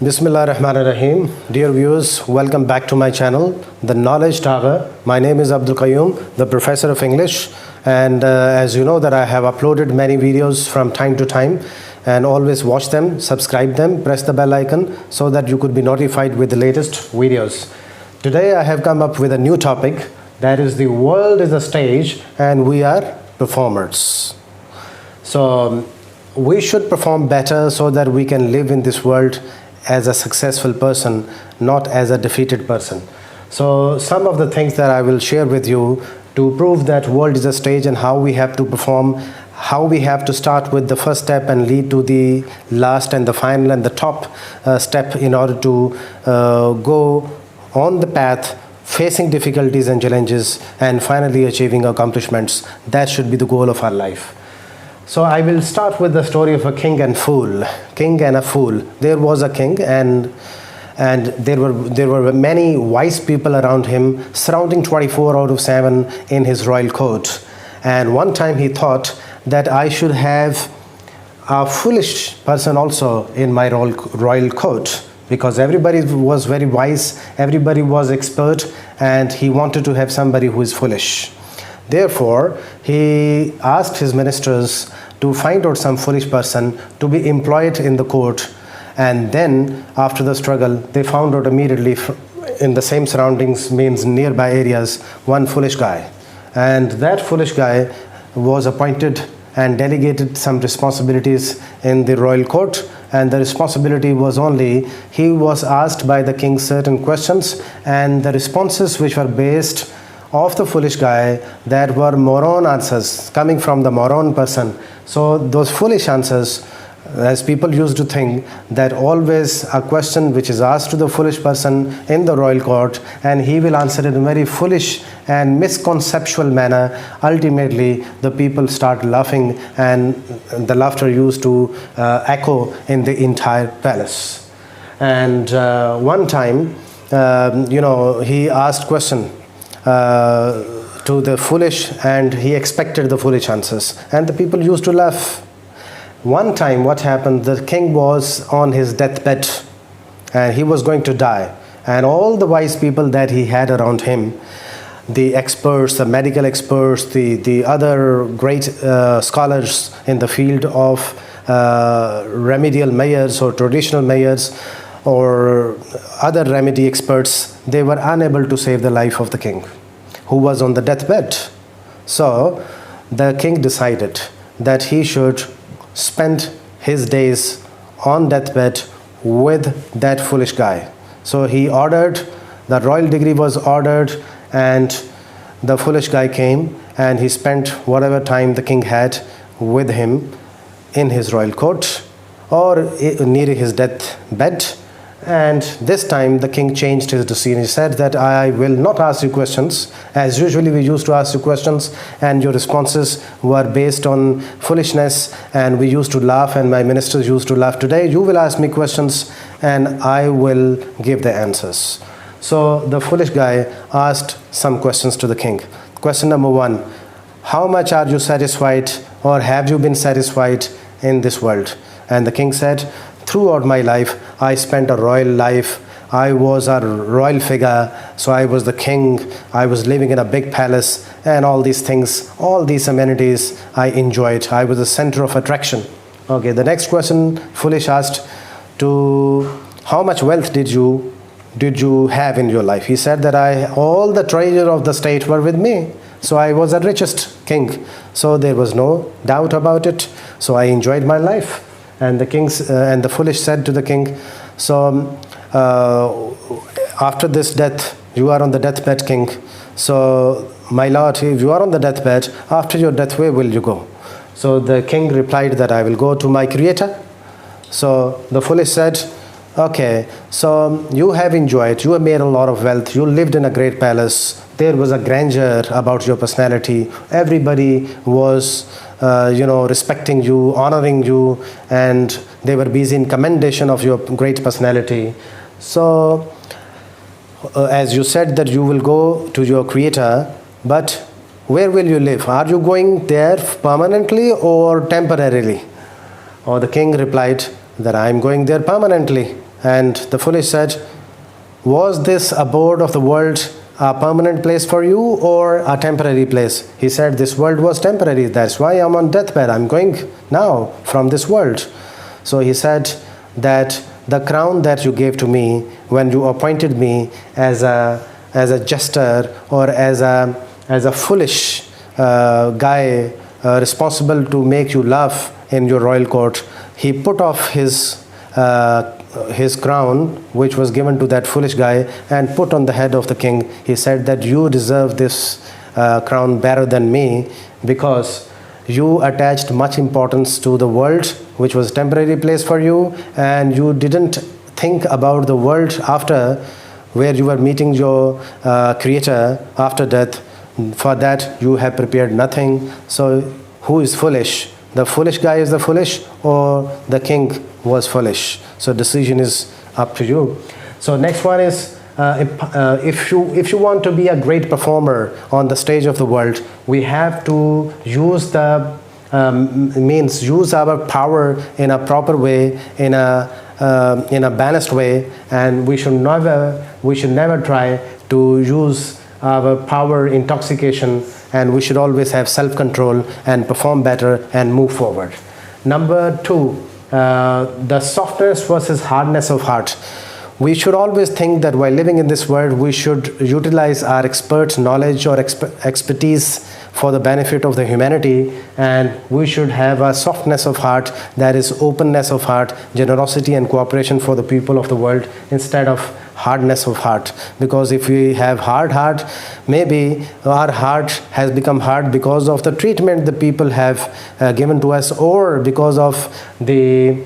Bismillah ar-Rahman ar-Rahim. Dear viewers, welcome back to my channel, The Knowledge Tower. My name is Abdul Qayyum, the professor of English. And as you know that I have uploaded many videos from time to time, and always watch them, subscribe them, press the bell icon so that you could be notified with the latest videos. Today I have come up with a new topic, that is the world is a stage and we are performers. So we should perform better so that we can live in this world as a successful person, not as a defeated person. So some of the things that I will share with you to prove that world is a stage and how we have to perform, how we have to start with the first step and lead to the last and the final and the top step in order to go on the path facing difficulties and challenges and finally achieving accomplishments. That should be the goal of our life. So I will start with the story of a king and fool. King and a fool. There was a king and there were many wise people around him, surrounding 24/7 in his royal court. And one time he thought that I should have a foolish person also in my royal court, because everybody was very wise, everybody was expert, and he wanted to have somebody who is foolish. Therefore, he asked his ministers to find out some foolish person to be employed in the court. And then, after the struggle, they found out immediately in the same surroundings, means nearby areas, one foolish guy. And that foolish guy was appointed and delegated some responsibilities in the royal court. And the responsibility was only, he was asked by the king certain questions, and the responses which were based of the foolish guy, that were moron answers coming from the moron person. So those foolish answers, as people used to think that always a question which is asked to the foolish person in the royal court and he will answer it in a very foolish and misconceptual manner, ultimately the people start laughing and the laughter used to echo in the entire palace. And one time, he asked question to the foolish, and he expected the foolish answers, and the people used to laugh. One time what happened, the king was on his deathbed and he was going to die, and all the wise people that he had around him, the experts, the medical experts, the other great scholars in the field of remedial mayors or traditional mayors or other remedy experts, they were unable to save the life of the king who was on the deathbed. So the king decided that he should spend his days on deathbed with that foolish guy. So he ordered, the royal decree was ordered, and the foolish guy came and he spent whatever time the king had with him in his royal court or near his deathbed. And this time the king changed his decision. He said that I will not ask you questions. As usually we used to ask you questions and your responses were based on foolishness and we used to laugh and my ministers used to laugh. Today you will ask me questions and I will give the answers. So the foolish guy asked some questions to the king. Question number one, how much are you satisfied or have you been satisfied in this world? And the king said, throughout my life, I spent a royal life. I was a royal figure, so I was the king. I was living in a big palace and all these things, all these amenities I enjoyed. I was the center of attraction. Okay, the next question, foolish asked to how much wealth did you have in your life? He said that all the treasure of the state were with me. So I was the richest king. So there was no doubt about it. So I enjoyed my life. And the foolish said to the king, so after this death, you are on the deathbed, king. So my lord, if you are on the deathbed, after your death, where will you go? So the king replied that I will go to my creator. So the foolish said, okay, so you have enjoyed, you have made a lot of wealth, you lived in a great palace, there was a grandeur about your personality, everybody was respecting you, honoring you, and they were busy in commendation of your great personality. So as you said that you will go to your creator, but where will you live? Are you going there permanently or temporarily? Or the king replied that I am going there permanently. And the foolish said, was this abode of the world a permanent place for you or a temporary place? He said, this world was temporary. That's why I'm on deathbed. I'm going now from this world. So he said that the crown that you gave to me when you appointed me as a jester or as a foolish guy responsible to make you laugh in your royal court, he put off his crown which was given to that foolish guy and put on the head of the king. He said that you deserve this crown better than me because you attached much importance to the world which was a temporary place for you, and you didn't think about the world after, where you were meeting your creator after death. For that you have prepared nothing. So who is foolish? The foolish guy is the foolish, or the king was foolish? So decision is up to you. So next one is if you want to be a great performer on the stage of the world, we have to use the use our power in a proper way, in a balanced way, and we should never try to use our power intoxication, and we should always have self-control and perform better and move forward. Number 2, the softness versus hardness of heart. We should always think that while living in this world, we should utilize our expert knowledge or expertise for the benefit of the humanity, and we should have a softness of heart, that is openness of heart, generosity and cooperation for the people of the world, instead of hardness of heart. Because if we have hard heart, maybe our heart has become hard because of the treatment the people have given to us, or because of the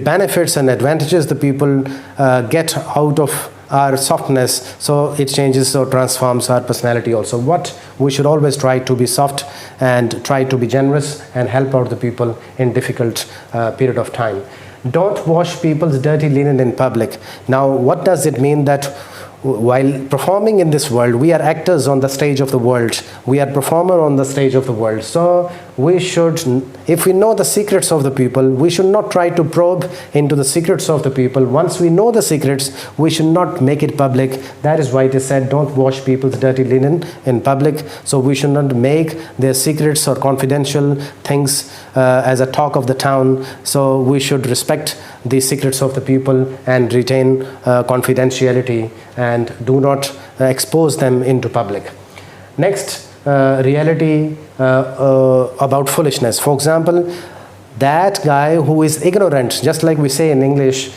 benefits and advantages the people get out of our softness. So it changes or transforms our personality also. What we should always try to be soft and try to be generous and help out the people in difficult period of time. Don't wash people's dirty linen in public. Now, what does it mean? That while performing in this world, we are actors on the stage of the world. We are performer on the stage of the world. So we should, if we know the secrets of the people, we should not try to probe into the secrets of the people. Once we know the secrets, we should not make it public. That is why it is said, don't wash people's dirty linen in public. So we should not make their secrets or confidential things as a talk of the town. So we should respect the secrets of the people and retain confidentiality and do not expose them into public. Next, reality about foolishness. For example, that guy who is ignorant, just like we say in English,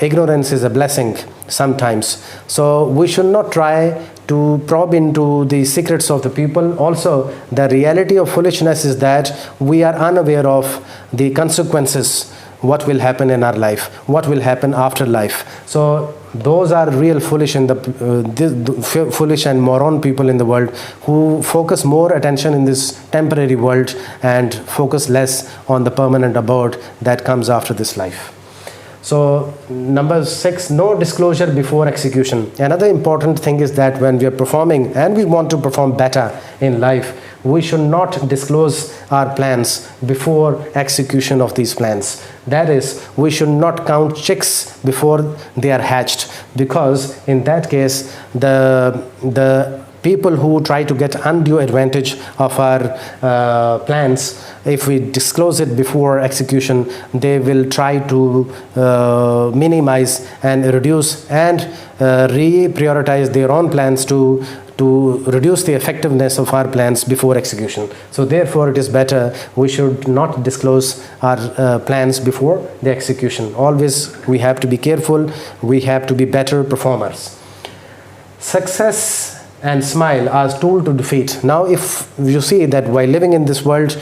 ignorance is a blessing sometimes. So we should not try to probe into the secrets of the people. Also, the reality of foolishness is that we are unaware of the consequences, what will happen in our life, what will happen after life. So those are real foolish in the foolish and moron people in the world, who focus more attention in this temporary world and focus less on the permanent abode that comes after this life. So number 6, no disclosure before execution. Another important thing is that when we are performing and we want to perform better in life, we should not disclose our plans before execution of these plans. That is, we should not count chicks before they are hatched, because in that case the people who try to get undue advantage of our plans, if we disclose it before execution, they will try to minimize and reduce and reprioritize their own plans to reduce the effectiveness of our plans before execution. So therefore it is better we should not disclose our plans before the execution. Always we have to be careful, we have to be better performers. Success and smile are tools to defeat. Now if you see that while living in this world,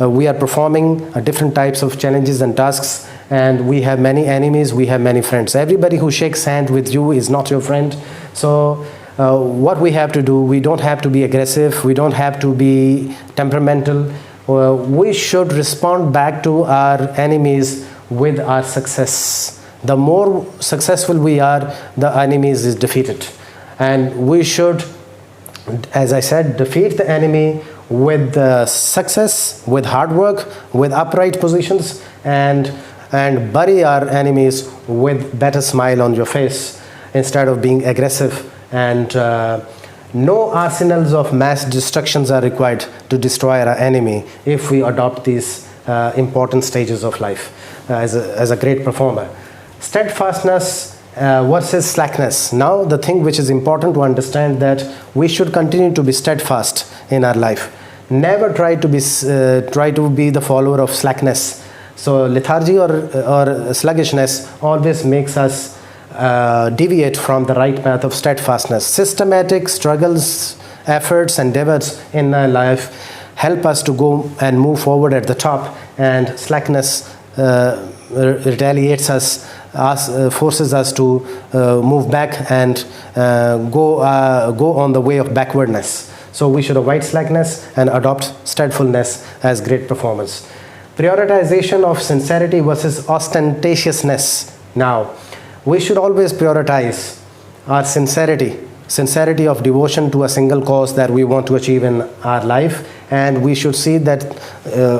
we are performing different types of challenges and tasks, and we have many enemies, we have many friends. Everybody who shakes hand with you is not your friend. So what we have to do, we don't have to be aggressive, we don't have to be temperamental. We should respond back to our enemies with our success. The more successful we are, the enemies is defeated. And we should, as I said, defeat the enemy with success, with hard work, with upright positions, and and bury our enemies with better smile on your face instead of being aggressive. And no arsenals of mass destructions are required to destroy our enemy if we adopt these important stages of life as a great performer. Steadfastness versus slackness. Now the thing which is important to understand, that we should continue to be steadfast in our life. Never try to be the follower of slackness. So lethargy or sluggishness always makes us deviate from the right path of steadfastness. Systematic struggles, efforts, endeavors in our life help us to go and move forward at the top, and slackness retaliates us, forces us to move back and go on the way of backwardness. So we should avoid slackness and adopt steadfastness as great performance. Prioritization of sincerity versus ostentatiousness. Now, we should always prioritize our sincerity of devotion to a single cause that we want to achieve in our life. And we should see that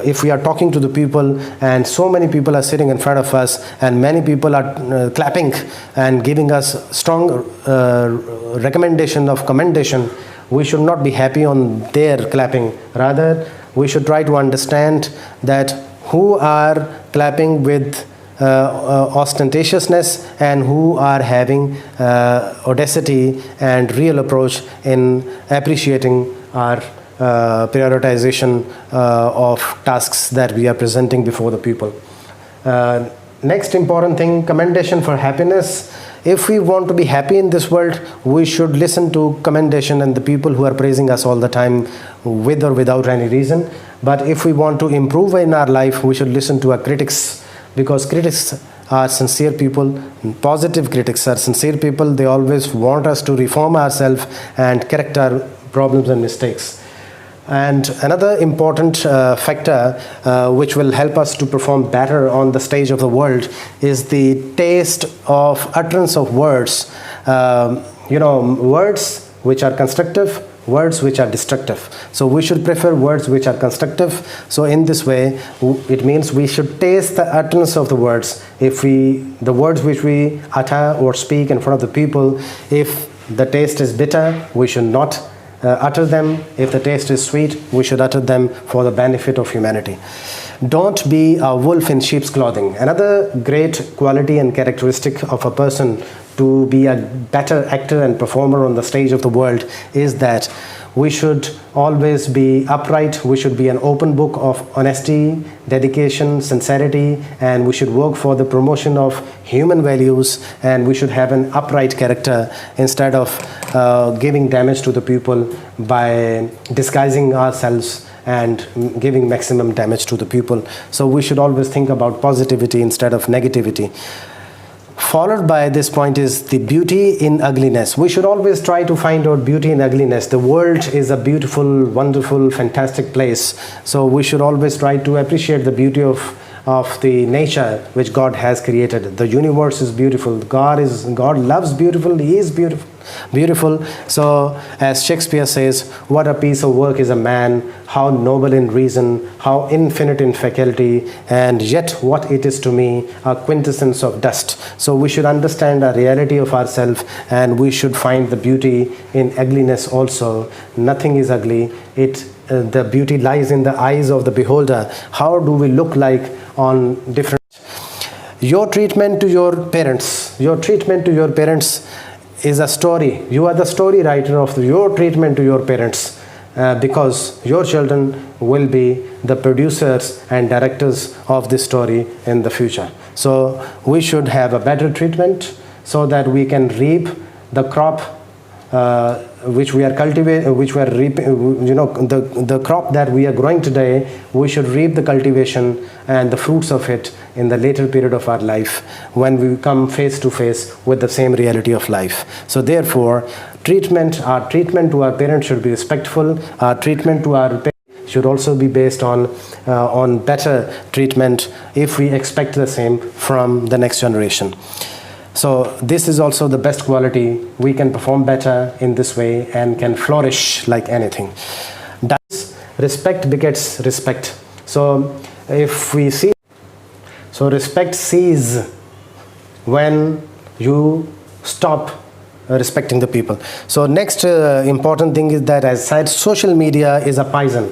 if we are talking to the people and so many people are sitting in front of us and many people are clapping and giving us strong recommendation of commendation, we should not be happy on their clapping. Rather, we should try to understand that who are clapping with ostentatiousness and who are having audacity and real approach in appreciating our prioritization of tasks that we are presenting before the people. Next important thing, commendation for happiness. If we want to be happy in this world, we should listen to commendation and the people who are praising us all the time with or without any reason. But if we want to improve in our life, we should listen to our critics, because critics are sincere people. Positive critics are sincere people. They always want us to reform ourselves and correct our problems and mistakes. And another important factor which will help us to perform better on the stage of the world is the taste of utterance of words. Words which are constructive, words which are destructive. So we should prefer words which are constructive. So in this way, it means we should taste the utterance of the words. The words which we utter or speak in front of the people, if the taste is bitter, we should not utter them. If the taste is sweet, we should utter them for the benefit of humanity. Don't be a wolf in sheep's clothing. Another great quality and characteristic of a person to be a better actor and performer on the stage of the world is that we should always be upright. We should be an open book of honesty, dedication, sincerity, and we should work for the promotion of human values, and we should have an upright character instead of giving damage to the people by disguising ourselves and giving maximum damage to the people. So we should always think about positivity instead of negativity. Followed by this point is the beauty in ugliness. We should always try to find out beauty in ugliness. The world is a beautiful, wonderful, fantastic place. So we should always try to appreciate the beauty of the nature which God has created. The universe is beautiful. God loves beautiful. He is beautiful. So as Shakespeare says, what a piece of work is a man, how noble in reason, how infinite in faculty, and yet what it is to me, a quintessence of dust. So we should understand the reality of ourselves, and we should find the beauty in ugliness also. Nothing is ugly. The beauty lies in the eyes of the beholder. How do we look like on different... Your treatment to your parents is a story. You are the story writer of your treatment to your parents, because your children will be the producers and directors of this story in the future. So we should have a better treatment so that we can reap the crop which we are cultivating, the crop that we are growing today. We should reap the cultivation and the fruits of it in the later period of our life, when we come face to face with the same reality of life. So therefore, our treatment to our parents should be respectful. Our treatment to our parents should also be based on better treatment if we expect the same from the next generation. So this is also the best quality. We can perform better in this way and can flourish like anything. Respect begets respect. So if we see, So respect cease when you stop respecting the people. So next important thing is that, as I said, social media is a poison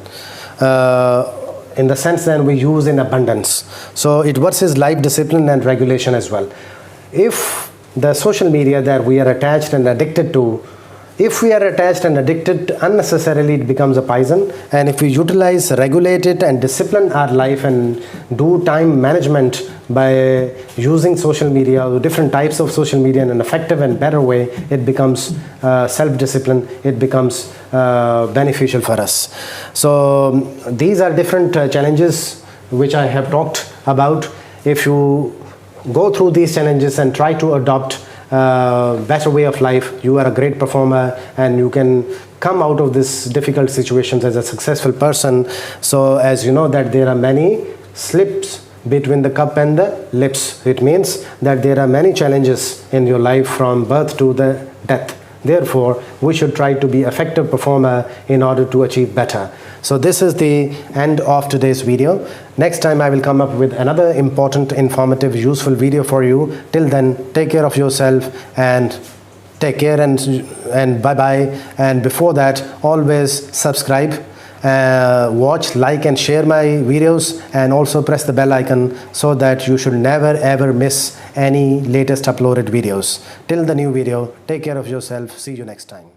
in the sense that we use in abundance. So it versus life discipline and regulation as well. If the social media that we are attached and addicted to, if we are attached and addicted unnecessarily, it becomes a poison. And if we utilize, regulate it and discipline our life and do time management by using social media or different types of social media in an effective and better way, it becomes self-discipline, it becomes beneficial for us. So these are different challenges which I have talked about. If you go through these challenges and try to adopt better way of life, you are a great performer and you can come out of these difficult situations as a successful person. So as you know that there are many slips between the cup and the lips. It means that there are many challenges in your life from birth to the death. Therefore, we should try to be effective performer in order to achieve better. So this is the end of today's video. Next time I will come up with another important, informative, useful video for you. Till then, take care of yourself and take care and bye-bye. And before that, always subscribe, watch, like and share my videos, and also press the bell icon so that you should never ever miss any latest uploaded videos. Till the new video, take care of yourself. See you next time.